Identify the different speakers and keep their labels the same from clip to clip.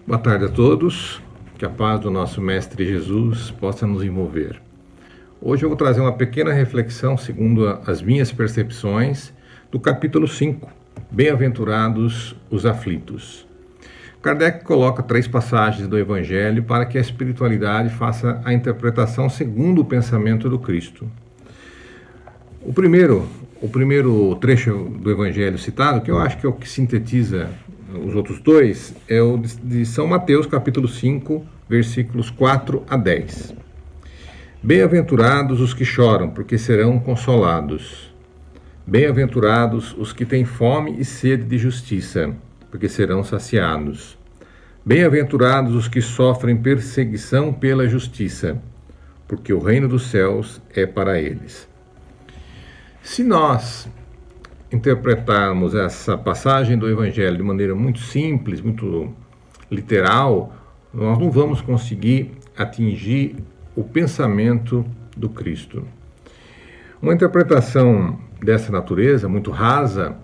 Speaker 1: Boa tarde a todos, que a paz do nosso Mestre Jesus possa nos envolver. Hoje eu vou trazer uma pequena reflexão, segundo as minhas percepções, do capítulo 5, Bem-aventurados os aflitos. Kardec coloca 3 passagens do Evangelho para que a espiritualidade faça a interpretação segundo o pensamento do Cristo. O primeiro trecho do Evangelho citado, que eu acho que é o que sintetiza os outros dois, é o de São Mateus, capítulo 5, versículos 4 a 10. Bem-aventurados os que choram, porque serão consolados. Bem-aventurados os que têm fome e sede de justiça, porque serão saciados. Bem-aventurados os que sofrem perseguição pela justiça, porque o reino dos céus é para eles. Se nós interpretarmos essa passagem do Evangelho de maneira muito simples, muito literal, nós não vamos conseguir atingir o pensamento do Cristo. Uma interpretação dessa natureza, muito rasa,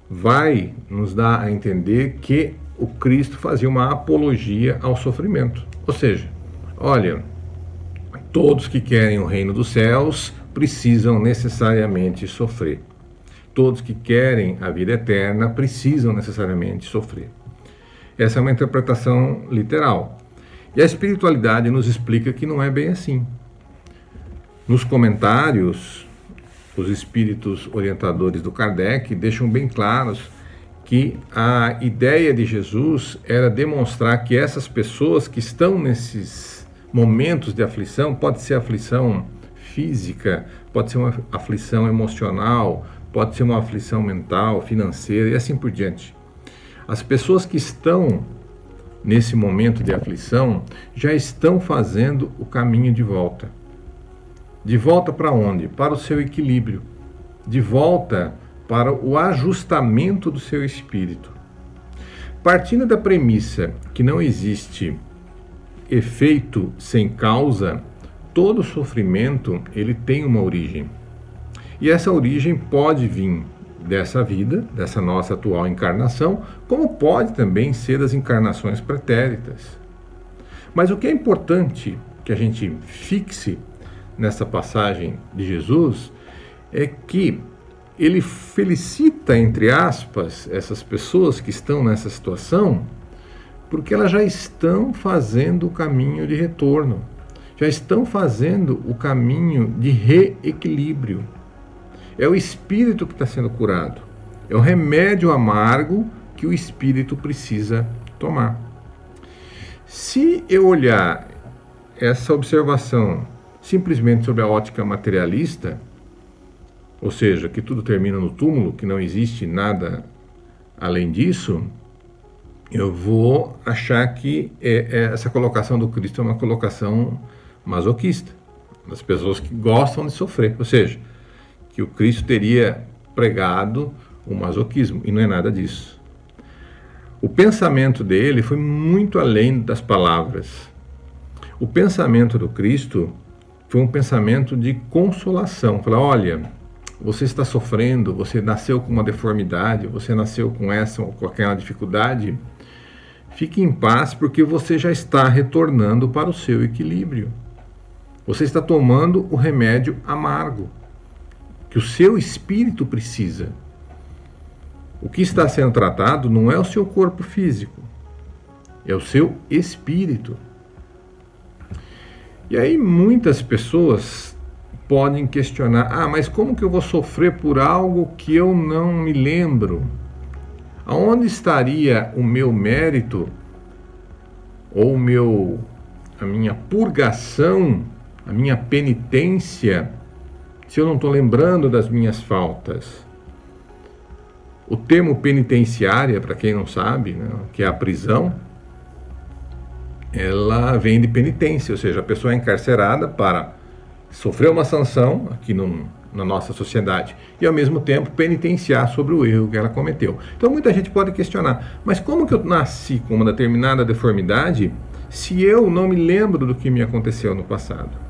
Speaker 1: vai nos dar a entender que o Cristo fazia uma apologia ao sofrimento. Ou seja, olha, todos que querem o reino dos céus precisam necessariamente sofrer. Todos que querem a vida eterna precisam necessariamente sofrer. Essa é uma interpretação literal. E a espiritualidade nos explica que não é bem assim. Nos comentários, os espíritos orientadores do Kardec deixam bem claros que a ideia de Jesus era demonstrar que essas pessoas que estão nesses momentos de aflição, pode ser aflição física, pode ser uma aflição emocional, pode ser uma aflição mental, financeira e assim por diante. As pessoas que estão nesse momento de aflição já estão fazendo o caminho de volta. De volta para onde? Para o seu equilíbrio. De volta para o ajustamento do seu espírito. Partindo da premissa que não existe efeito sem causa, todo sofrimento ele tem uma origem. E essa origem pode vir dessa vida, dessa nossa atual encarnação, como pode também ser das encarnações pretéritas. Mas o que é importante que a gente fixe nessa passagem de Jesus é que ele felicita, entre aspas, essas pessoas que estão nessa situação, porque elas já estão fazendo o caminho de retorno, já estão fazendo o caminho de reequilíbrio. É o espírito que está sendo curado. É o remédio amargo que o espírito precisa tomar. Se eu olhar essa observação simplesmente sobre a ótica materialista, ou seja, que tudo termina no túmulo, que não existe nada além disso, eu vou achar que essa colocação do Cristo é uma colocação masoquista, das pessoas que gostam de sofrer, ou seja, que o Cristo teria pregado o masoquismo, e não é nada disso. O pensamento dele foi muito além das palavras. O pensamento do Cristo foi um pensamento de consolação. Falar, olha, você está sofrendo, você nasceu com uma deformidade, você nasceu com essa ou com aquela dificuldade, fique em paz porque você já está retornando para o seu equilíbrio. Você está tomando o remédio amargo que o seu espírito precisa. O que está sendo tratado não é o seu corpo físico, é o seu espírito. E aí muitas pessoas podem questionar, mas como que eu vou sofrer por algo que eu não me lembro? Aonde estaria o meu mérito ou a minha purgação, a minha penitência, se eu não estou lembrando das minhas faltas? O termo penitenciária, para quem não sabe, né, que é a prisão, ela vem de penitência, ou seja, a pessoa é encarcerada para sofrer uma sanção aqui na nossa sociedade e, ao mesmo tempo, penitenciar sobre o erro que ela cometeu. Então, muita gente pode questionar, mas como que eu nasci com uma determinada deformidade se eu não me lembro do que me aconteceu no passado?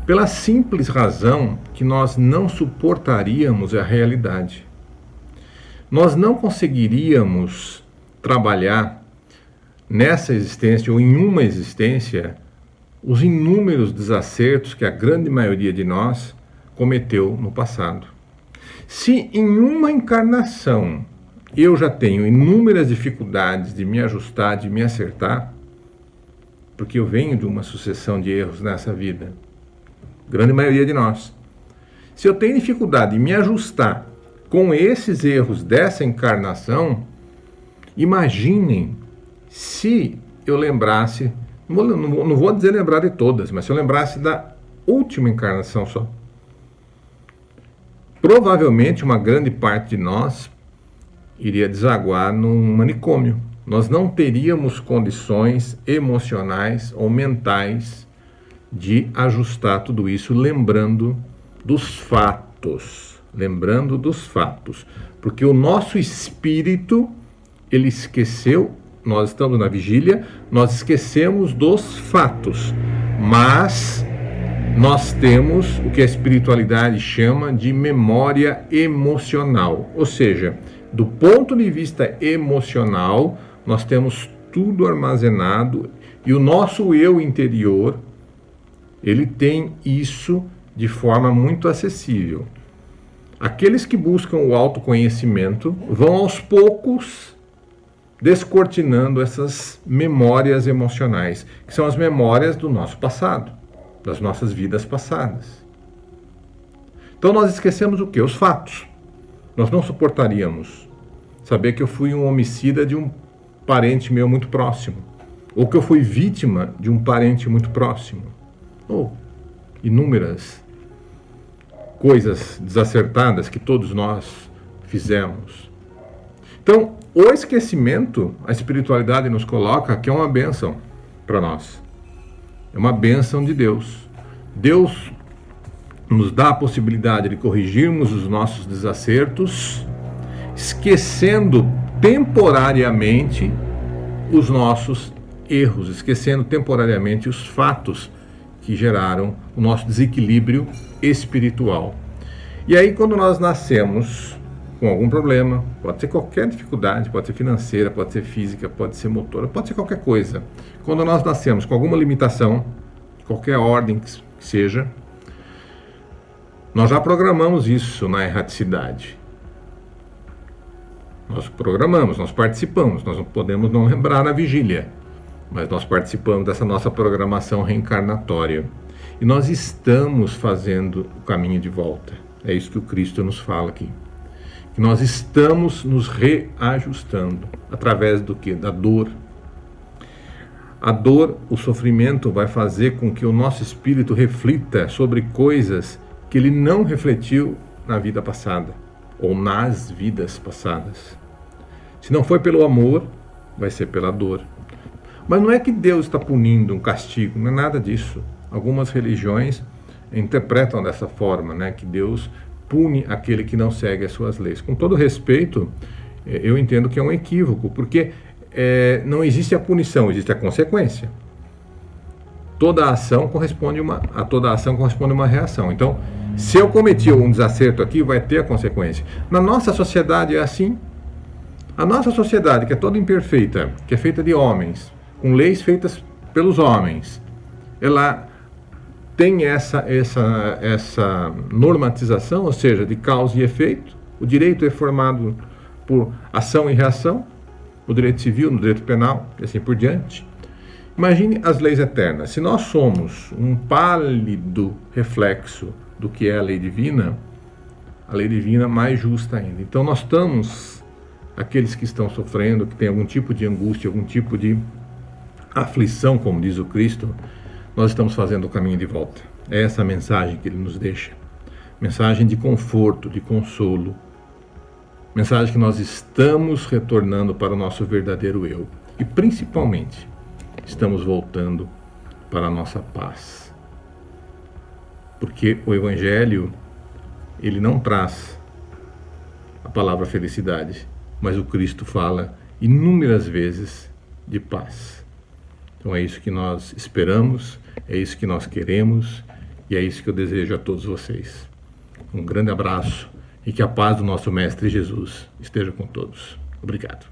Speaker 1: Pela simples razão que nós não suportaríamos a realidade. Nós não conseguiríamos trabalhar nessa existência ou em uma existência os inúmeros desacertos que a grande maioria de nós cometeu no passado. Se em uma encarnação eu já tenho inúmeras dificuldades de me ajustar, de me acertar, porque eu venho de uma sucessão de erros nessa vida, grande maioria de nós. Se eu tenho dificuldade de me ajustar com esses erros dessa encarnação, imaginem se eu lembrasse, não vou dizer lembrar de todas, mas se eu lembrasse da última encarnação só. Provavelmente uma grande parte de nós iria desaguar num manicômio. Nós não teríamos condições emocionais ou mentais de ajustar tudo isso, lembrando dos fatos. Lembrando dos fatos. Porque o nosso espírito, ele esqueceu, nós estamos na vigília, nós esquecemos dos fatos. Mas nós temos o que a espiritualidade chama de memória emocional. Ou seja, do ponto de vista emocional, nós temos tudo armazenado e o nosso eu interior, ele tem isso de forma muito acessível. Aqueles que buscam o autoconhecimento vão aos poucos descortinando essas memórias emocionais, que são as memórias do nosso passado, das nossas vidas passadas. Então nós esquecemos o quê? Os fatos. Nós não suportaríamos saber que eu fui um homicida de um parente meu muito próximo, ou que eu fui vítima de um parente muito próximo, ou inúmeras coisas desacertadas que todos nós fizemos. Então, o esquecimento, a espiritualidade nos coloca que é uma bênção para nós. É uma bênção de Deus. Deus nos dá a possibilidade de corrigirmos os nossos desacertos, esquecendo temporariamente os nossos erros, esquecendo temporariamente os fatos que geraram o nosso desequilíbrio espiritual. E aí, quando nós nascemos com algum problema, pode ser qualquer dificuldade, pode ser financeira, pode ser física, pode ser motora, pode ser qualquer coisa. Quando nós nascemos com alguma limitação, qualquer ordem que seja, nós já programamos isso na erraticidade. Nós programamos, nós participamos, nós não podemos não lembrar na vigília, mas nós participamos dessa nossa programação reencarnatória. E nós estamos fazendo o caminho de volta. É isso que o Cristo nos fala aqui. Que nós estamos nos reajustando. Através do quê? Da dor. A dor, o sofrimento vai fazer com que o nosso espírito reflita sobre coisas que ele não refletiu na vida passada, ou nas vidas passadas. Se não foi pelo amor, vai ser pela dor. Mas não é que Deus está punindo um castigo, não é nada disso. Algumas religiões interpretam dessa forma, né, que Deus pune aquele que não segue as suas leis. Com todo respeito, eu entendo que é um equívoco, porque não existe a punição, existe a consequência. Toda ação corresponde a toda ação corresponde uma reação. Então, se eu cometi um desacerto aqui, vai ter a consequência. Na nossa sociedade é assim. A nossa sociedade, que é toda imperfeita, que é feita de homens, com leis feitas pelos homens, ela tem essa normatização, ou seja, de causa e efeito. O direito é formado por ação e reação, no direito civil, no direito penal, e assim por diante. Imagine as leis eternas. Se nós somos um pálido reflexo do que é a lei divina mais justa ainda. Então nós estamos, aqueles que estão sofrendo, que têm algum tipo de angústia, algum tipo de aflição, como diz o Cristo, nós estamos fazendo o caminho de volta. É essa a mensagem que ele nos deixa. Mensagem de conforto, de consolo. Mensagem que nós estamos retornando para o nosso verdadeiro eu. E principalmente, estamos voltando para a nossa paz. Porque o Evangelho, ele não traz a palavra felicidade, mas o Cristo fala inúmeras vezes de paz. Então é isso que nós esperamos, é isso que nós queremos e é isso que eu desejo a todos vocês. Um grande abraço e que a paz do nosso Mestre Jesus esteja com todos. Obrigado.